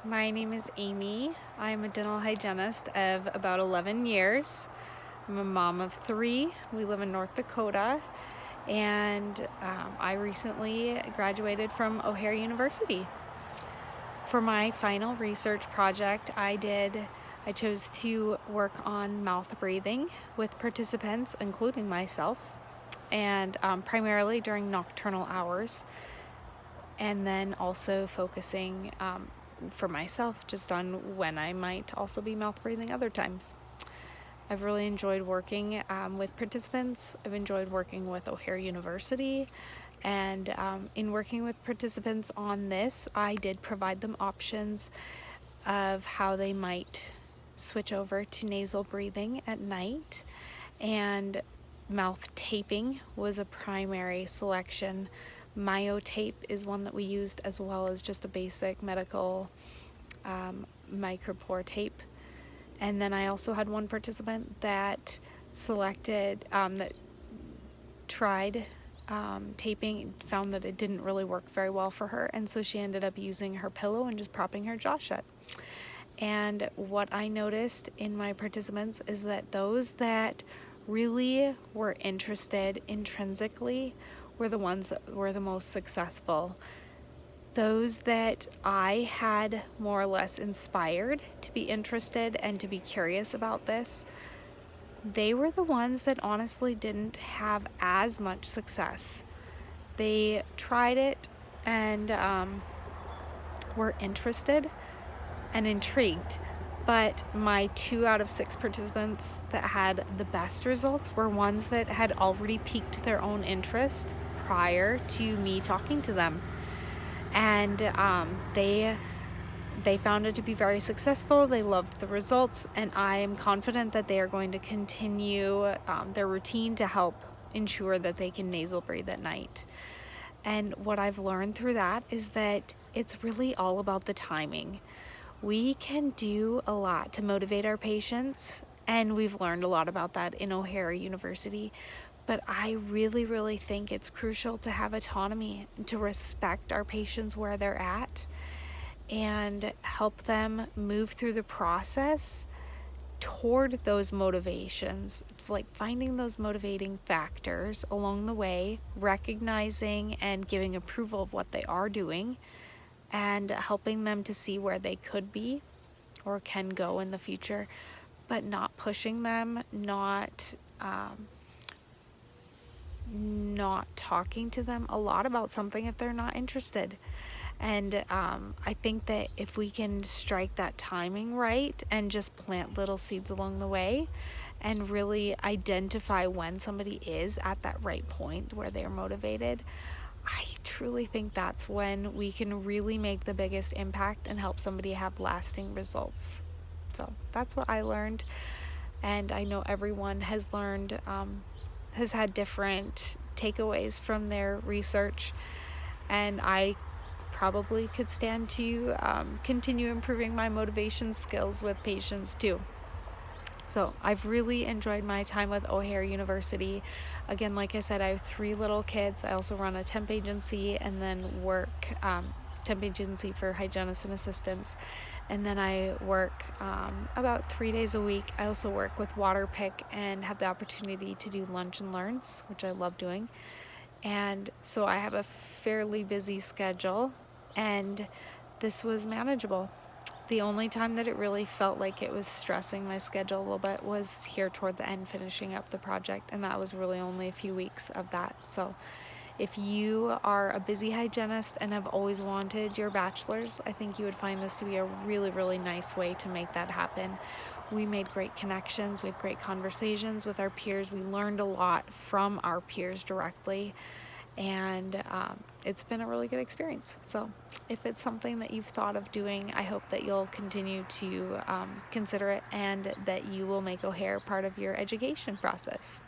My name is Amy. I'm a dental hygienist of about 11 years. I'm a mom of 3. We live in North Dakota, and I recently graduated from O'Hare University. For my final research project, I chose to work on mouth breathing with participants, including myself, and primarily during nocturnal hours, and then also focusing for myself just on when I might also be mouth breathing other times. I've really enjoyed working with participants. I've enjoyed working with O'Hare University, and in working with participants on this, I did provide them options of how they might switch over to nasal breathing at night, and mouth taping was a primary selection. Myotape is one that we used, as well as just a basic medical micropore tape. And then I also had one participant that that tried taping, found that it didn't really work very well for her, and so she ended up using her pillow and just propping her jaw shut. And what I noticed in my participants is that those that really were interested intrinsically were the ones that were the most successful. Those that I had more or less inspired to be interested and to be curious about this, they were the ones that honestly didn't have as much success. They tried it and were interested and intrigued, but my 2 out of 6 participants that had the best results were ones that had already piqued their own interest prior to me talking to them, and they found it to be very successful. They loved the results, and I am confident that they are going to continue their routine to help ensure that they can nasal breathe at night. And what I've learned through that is that it's really all about the timing. We can do a lot to motivate our patients, and we've learned a lot about that in O'Hare University. But I really, really think it's crucial to have autonomy, to respect our patients where they're at, and help them move through the process toward those motivations, like finding those motivating factors along the way, recognizing and giving approval of what they are doing, and helping them to see where they could be or can go in the future, but not pushing them, not talking to them a lot about something if they're not interested. And I think that if we can strike that timing right and just plant little seeds along the way and really identify when somebody is at that right point where they're motivated, I truly think that's when we can really make the biggest impact and help somebody have lasting results. So that's what I learned, and I know everyone has learned, has had different takeaways from their research, and I probably could stand to continue improving my motivation skills with patients too. So I've really enjoyed my time with O'Hare University. Again, like I said, I have 3 little kids. I also run a temp agency and then work temp agency for hygienists and assistants. And then I work about 3 days a week. I also work with Waterpick and have the opportunity to do lunch and learns, which I love doing. And so I have a fairly busy schedule, and this was manageable. The only time that it really felt like it was stressing my schedule a little bit was here toward the end, finishing up the project, and that was really only a few weeks of that. So if you are a busy hygienist and have always wanted your bachelor's, I think you would find this to be a really, really nice way to make that happen. We made great connections, we had great conversations with our peers, we learned a lot from our peers directly, and it's been a really good experience. So if it's something that you've thought of doing, I hope that you'll continue to consider it, and that you will make O'Hare part of your education process.